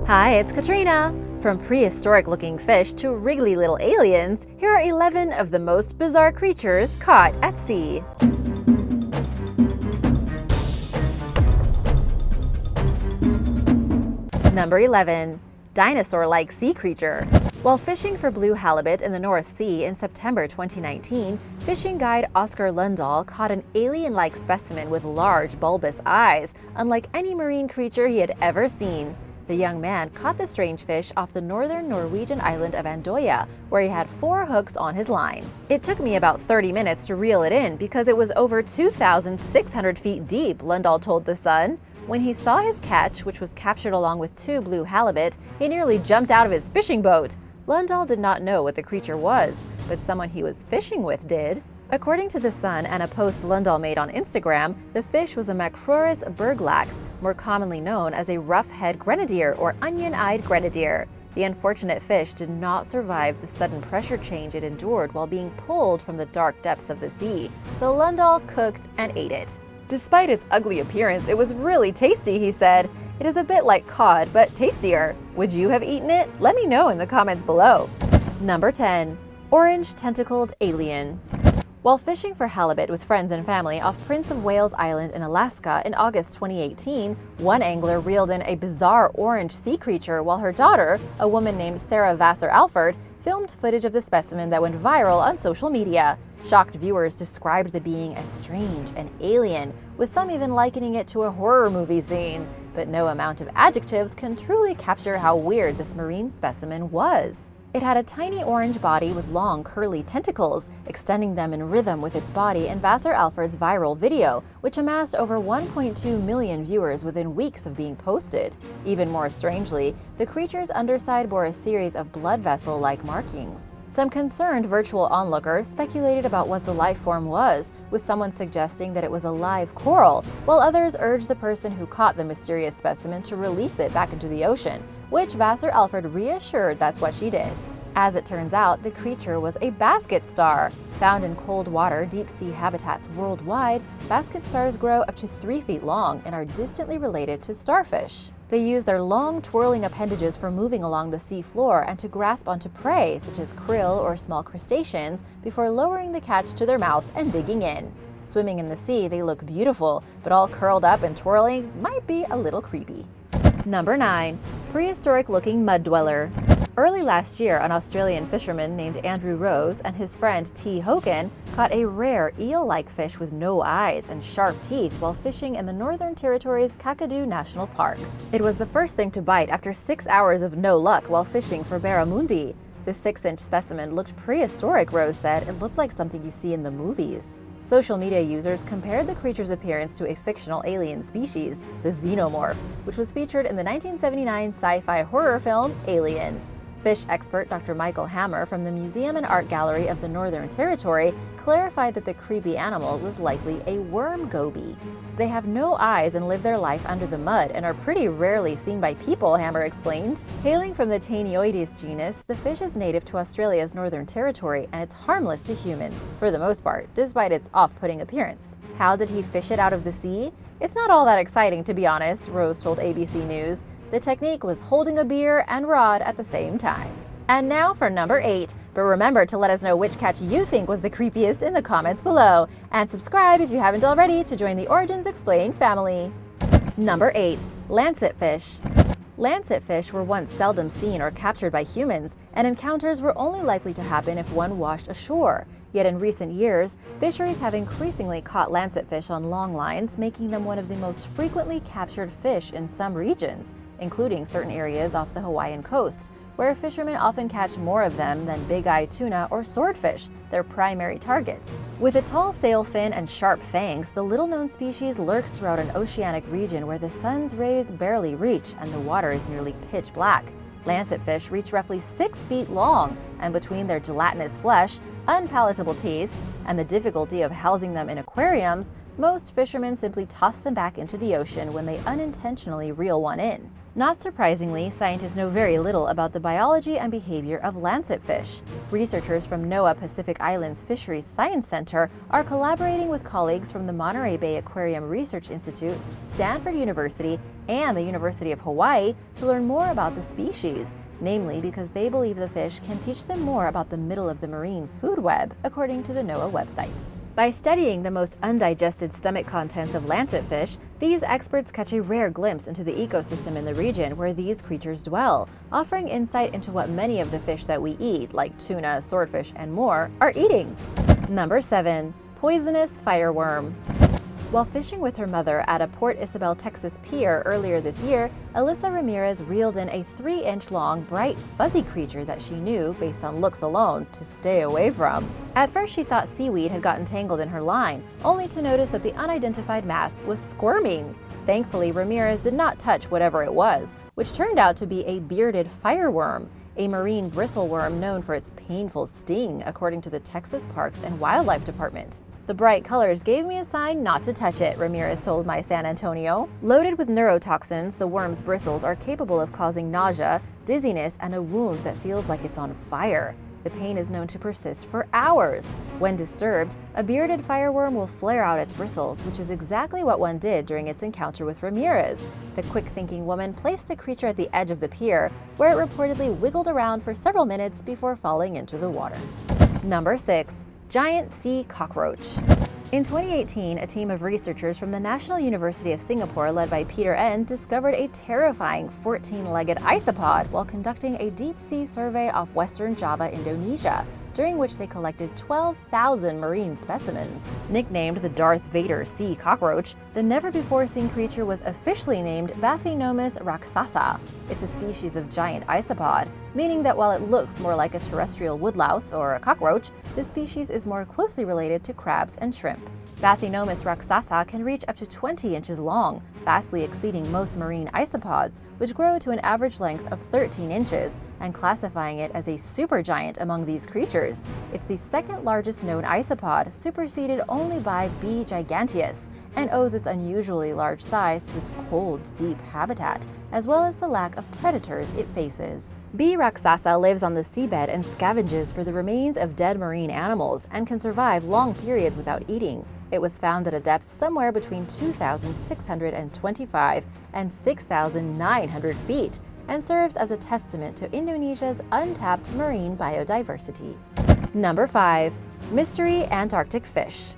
Hi, it's Katrina! From prehistoric-looking fish to wriggly little aliens, here are 11 of the most bizarre creatures caught at sea. Number 11. Dinosaur-like Sea Creature. While fishing for blue halibut in the North Sea in September 2019, fishing guide Oscar Lundahl caught an alien-like specimen with large, bulbous eyes, unlike any marine creature he had ever seen. The young man caught the strange fish off the northern Norwegian island of Andoya, where he had 4 hooks on his line. It took me about 30 minutes to reel it in because it was over 2,600 feet deep, Lundahl told The Sun. When he saw his catch, which was captured along with 2 blue halibut, he nearly jumped out of his fishing boat. Lundahl did not know what the creature was, but someone he was fishing with did. According to The Sun and a post Lundahl made on Instagram, the fish was a Macrurus berglax, more commonly known as a rough-head grenadier or onion-eyed grenadier. The unfortunate fish did not survive the sudden pressure change it endured while being pulled from the dark depths of the sea, so Lundahl cooked and ate it. Despite its ugly appearance, it was really tasty, he said. It is a bit like cod, but tastier. Would you have eaten it? Let me know in the comments below. Number 10. Orange-tentacled alien. While fishing for halibut with friends and family off Prince of Wales Island in Alaska in August 2018, one angler reeled in a bizarre orange sea creature while her daughter, a woman named Sarah Vasser-Alford, filmed footage of the specimen that went viral on social media. Shocked viewers described the being as strange and alien, with some even likening it to a horror movie scene. But no amount of adjectives can truly capture how weird this marine specimen was. It had a tiny orange body with long, curly tentacles, extending them in rhythm with its body in Vasser-Alford's viral video, which amassed over 1.2 million viewers within weeks of being posted. Even more strangely, the creature's underside bore a series of blood vessel-like markings. Some concerned virtual onlookers speculated about what the life form was, with someone suggesting that it was a live coral, while others urged the person who caught the mysterious specimen to release it back into the ocean, which Vasser-Alford reassured that's what she did. As it turns out, the creature was a basket star. Found in cold water deep-sea habitats worldwide, basket stars grow up to 3 feet long and are distantly related to starfish. They use their long, twirling appendages for moving along the sea floor and to grasp onto prey, such as krill or small crustaceans, before lowering the catch to their mouth and digging in. Swimming in the sea, they look beautiful, but all curled up and twirling might be a little creepy. Number 9. Prehistoric-looking mud dweller. Early last year, an Australian fisherman named Andrew Rose and his friend T. Hokin caught a rare eel-like fish with no eyes and sharp teeth while fishing in the Northern Territory's Kakadu National Park. It was the first thing to bite after 6 hours of no luck while fishing for barramundi. The 6-inch specimen looked prehistoric, Rose said. It looked like something you see in the movies. Social media users compared the creature's appearance to a fictional alien species, the xenomorph, which was featured in the 1979 sci-fi horror film Alien. Fish expert Dr. Michael Hammer from the Museum and Art Gallery of the Northern Territory clarified that the creepy animal was likely a worm goby. They have no eyes and live their life under the mud and are pretty rarely seen by people, Hammer explained. Hailing from the Taenioides genus, the fish is native to Australia's Northern Territory and it's harmless to humans, for the most part, despite its off-putting appearance. How did he fish it out of the sea? It's not all that exciting, to be honest, Rose told ABC News. The technique was holding a beer and rod at the same time. And now for number 8, but remember to let us know which catch you think was the creepiest in the comments below, and subscribe if you haven't already to join the Origins Explained family. Number 8. Lancetfish. Lancetfish were once seldom seen or captured by humans, and encounters were only likely to happen if one washed ashore. Yet in recent years, fisheries have increasingly caught lancetfish on long lines, making them one of the most frequently captured fish in some regions, including certain areas off the Hawaiian coast, where fishermen often catch more of them than big-eye tuna or swordfish, their primary targets. With a tall sail fin and sharp fangs, the little-known species lurks throughout an oceanic region where the sun's rays barely reach and the water is nearly pitch black. Lancetfish reach roughly 6 feet long, and between their gelatinous flesh, unpalatable taste, and the difficulty of housing them in aquariums, most fishermen simply toss them back into the ocean when they unintentionally reel one in. Not surprisingly, scientists know very little about the biology and behavior of lancetfish. Researchers from NOAA Pacific Islands Fisheries Science Center are collaborating with colleagues from the Monterey Bay Aquarium Research Institute, Stanford University, and the University of Hawaii to learn more about the species, namely because they believe the fish can teach them more about the middle of the marine food web, according to the NOAA website. By studying the most undigested stomach contents of lancetfish, these experts catch a rare glimpse into the ecosystem in the region where these creatures dwell, offering insight into what many of the fish that we eat, like tuna, swordfish, and more, are eating. Number 7. Poisonous fireworm. While fishing with her mother at a Port Isabel, Texas pier earlier this year, Alyssa Ramirez reeled in a 3-inch long, bright, fuzzy creature that she knew, based on looks alone, to stay away from. At first, she thought seaweed had gotten tangled in her line, only to notice that the unidentified mass was squirming. Thankfully, Ramirez did not touch whatever it was, which turned out to be a bearded fireworm, a marine bristleworm known for its painful sting, according to the Texas Parks and Wildlife Department. The bright colors gave me a sign not to touch it, Ramirez told My San Antonio. Loaded with neurotoxins, the worm's bristles are capable of causing nausea, dizziness, and a wound that feels like it's on fire. The pain is known to persist for hours. When disturbed, a bearded fireworm will flare out its bristles, which is exactly what one did during its encounter with Ramirez. The quick-thinking woman placed the creature at the edge of the pier, where it reportedly wiggled around for several minutes before falling into the water. Number 6. Giant sea cockroach. In 2018, a team of researchers from the National University of Singapore, led by Peter N., discovered a terrifying 14-legged isopod while conducting a deep-sea survey off Western Java, Indonesia, during which they collected 12,000 marine specimens. Nicknamed the Darth Vader sea cockroach, the never-before-seen creature was officially named Bathynomus Raksasa. It's a species of giant isopod, meaning that while it looks more like a terrestrial woodlouse or a cockroach, this species is more closely related to crabs and shrimp. Bathynomus Raksasa can reach up to 20 inches long, vastly exceeding most marine isopods, which grow to an average length of 13 inches, and classifying it as a supergiant among these creatures. It's the second largest known isopod, superseded only by B. giganteus, and owes its unusually large size to its cold, deep habitat, as well as the lack of predators it faces. B. raksasa lives on the seabed and scavenges for the remains of dead marine animals and can survive long periods without eating. It was found at a depth somewhere between 2,625 and 6,900 feet and serves as a testament to Indonesia's untapped marine biodiversity. Number 5. Mystery Antarctic fish.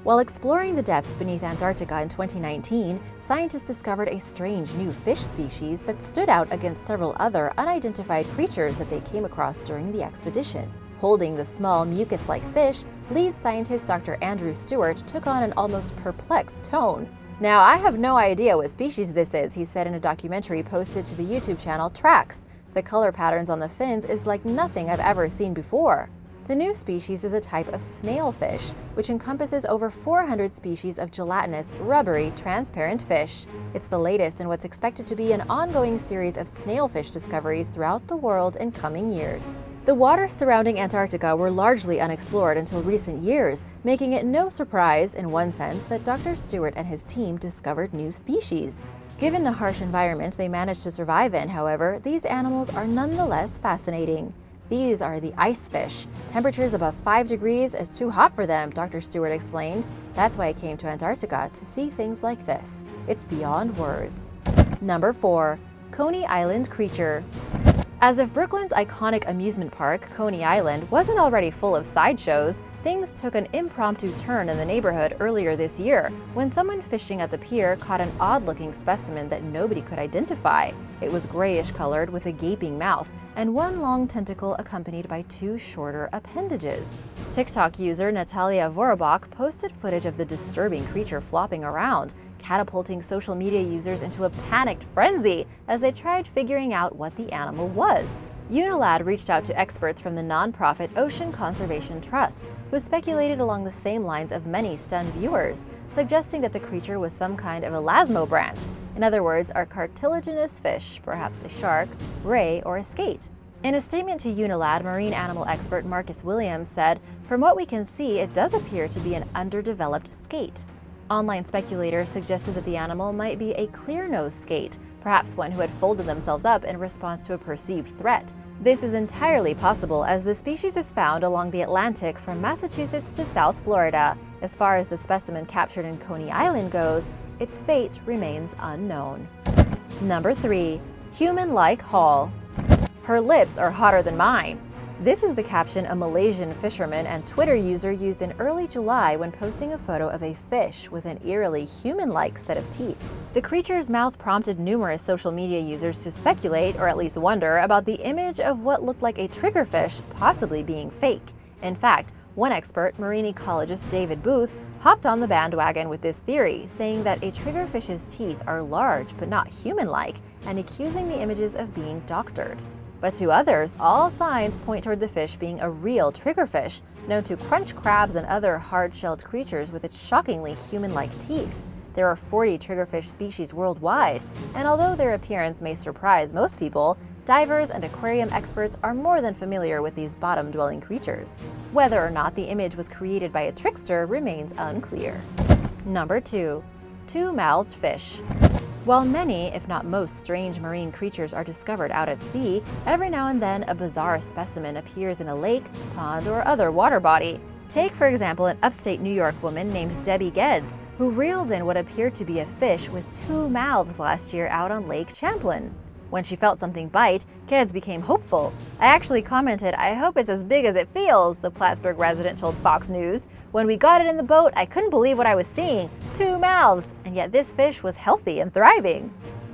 While exploring the depths beneath Antarctica in 2019, scientists discovered a strange new fish species that stood out against several other unidentified creatures that they came across during the expedition. Holding the small mucus-like fish, lead scientist Dr. Andrew Stewart took on an almost perplexed tone. "Now, I have no idea what species this is," he said in a documentary posted to the YouTube channel Tracks. "The color patterns on the fins is like nothing I've ever seen before." The new species is a type of snailfish, which encompasses over 400 species of gelatinous, rubbery, transparent fish. It's the latest in what's expected to be an ongoing series of snailfish discoveries throughout the world in coming years. The waters surrounding Antarctica were largely unexplored until recent years, making it no surprise, in one sense, that Dr. Stewart and his team discovered new species. Given the harsh environment they managed to survive in, however, these animals are nonetheless fascinating. "These are the ice fish. Temperatures above 5 degrees is too hot for them," Dr. Stewart explained. "That's why I came to Antarctica, to see things like this. It's beyond words." Number 4. Coney Island creature. As if Brooklyn's iconic amusement park, Coney Island, wasn't already full of sideshows, things took an impromptu turn in the neighborhood earlier this year when someone fishing at the pier caught an odd-looking specimen that nobody could identify. It was grayish-colored with a gaping mouth and one long tentacle accompanied by 2 shorter appendages. TikTok user Natalia Vorobok posted footage of the disturbing creature flopping around, catapulting social media users into a panicked frenzy as they tried figuring out what the animal was. Unilad reached out to experts from the nonprofit Ocean Conservation Trust, who speculated along the same lines of many stunned viewers, suggesting that the creature was some kind of Elasmobranch, in other words, a cartilaginous fish, perhaps a shark, ray, or a skate. In a statement to Unilad, marine animal expert Marcus Williams said, "From what we can see, it does appear to be an underdeveloped skate." Online speculators suggested that the animal might be a clear-nosed skate, perhaps one who had folded themselves up in response to a perceived threat. This is entirely possible as the species is found along the Atlantic from Massachusetts to South Florida. As far as the specimen captured in Coney Island goes, its fate remains unknown. Number 3. Human-like haul. Her lips are hotter than mine. This is the caption a Malaysian fisherman and Twitter user used in early July when posting a photo of a fish with an eerily human-like set of teeth. The creature's mouth prompted numerous social media users to speculate, or at least wonder, about the image of what looked like a triggerfish possibly being fake. In fact, one expert, marine ecologist David Booth, hopped on the bandwagon with this theory, saying that a triggerfish's teeth are large but not human-like, and accusing the images of being doctored. But to others, all signs point toward the fish being a real triggerfish, known to crunch crabs and other hard-shelled creatures with its shockingly human-like teeth. There are 40 triggerfish species worldwide, and although their appearance may surprise most people, divers and aquarium experts are more than familiar with these bottom-dwelling creatures. Whether or not the image was created by a trickster remains unclear. Number 2. Two-mouthed fish. While many, if not most, strange marine creatures are discovered out at sea, every now and then a bizarre specimen appears in a lake, pond, or other water body. Take, for example, an upstate New York woman named Debbie Geddes, who reeled in what appeared to be a fish with 2 mouths last year out on Lake Champlain. When she felt something bite, Geddes became hopeful. "I actually commented, 'I hope it's as big as it feels,'" the Plattsburgh resident told Fox News. "When we got it in the boat, I couldn't believe what I was seeing. 2 mouths, and yet this fish was healthy and thriving."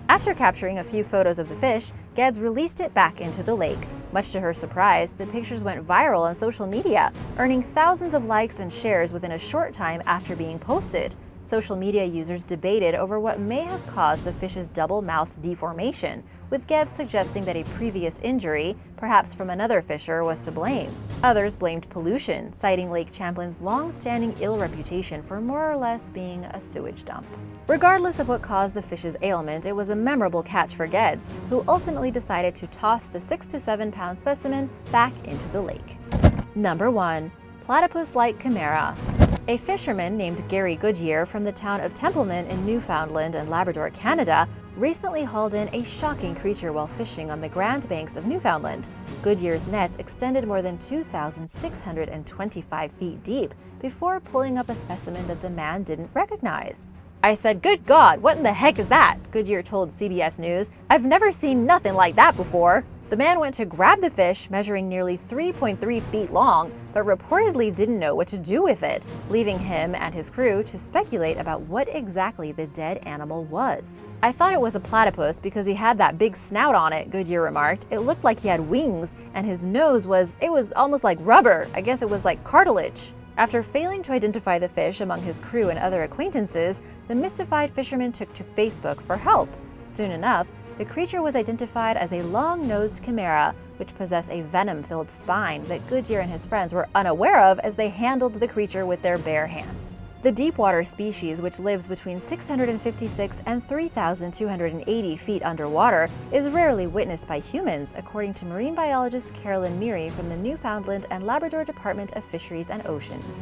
After capturing a few photos of the fish, Geddes released it back into the lake. Much to her surprise, the pictures went viral on social media, earning thousands of likes and shares within a short time after being posted. Social media users debated over what may have caused the fish's double-mouthed deformation, with Geddes suggesting that a previous injury, perhaps from another fisher, was to blame. Others blamed pollution, citing Lake Champlain's long-standing ill reputation for more or less being a sewage dump. Regardless of what caused the fish's ailment, it was a memorable catch for Geddes, who ultimately decided to toss the 6 to 7 pound specimen back into the lake. Number 1. Platypus-like Chimaera. A fisherman named Garry Goodyear from the town of Templeman in Newfoundland and Labrador, Canada, recently hauled in a shocking creature while fishing on the Grand Banks of Newfoundland. Goodyear's nets extended more than 2,625 feet deep before pulling up a specimen that the man didn't recognize. "I said, 'Good God, what in the heck is that?'" Goodyear told CBS News. "I've never seen nothing like that before." The man went to grab the fish, measuring nearly 3.3 feet long, but reportedly didn't know what to do with it, leaving him and his crew to speculate about what exactly the dead animal was. "I thought it was a platypus because he had that big snout on it," Goodyear remarked. "It looked like he had wings, and his nose was almost like rubber. I guess it was like cartilage." After failing to identify the fish among his crew and other acquaintances, the mystified fisherman took to Facebook for help. Soon enough, the creature was identified as a long-nosed chimera, which possessed a venom-filled spine that Goodyear and his friends were unaware of as they handled the creature with their bare hands. The deepwater species, which lives between 656 and 3,280 feet underwater, is rarely witnessed by humans, according to marine biologist Carolyn Meary from the Newfoundland and Labrador Department of Fisheries and Oceans.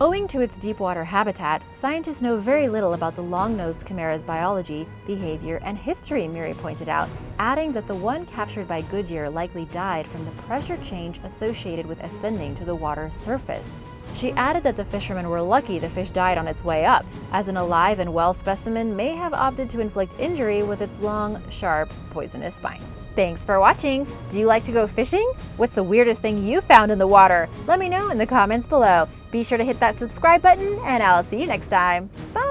Owing to its deepwater habitat, scientists know very little about the long-nosed chimera's biology, behavior, and history, Meary pointed out, adding that the one captured by Goodyear likely died from the pressure change associated with ascending to the water's surface. She added that the fishermen were lucky the fish died on its way up, as an alive and well specimen may have opted to inflict injury with its long, sharp, poisonous spine. Thanks for watching! Do you like to go fishing? What's the weirdest thing you found in the water? Let me know in the comments below. Be sure to hit that subscribe button, and I'll see you next time. Bye!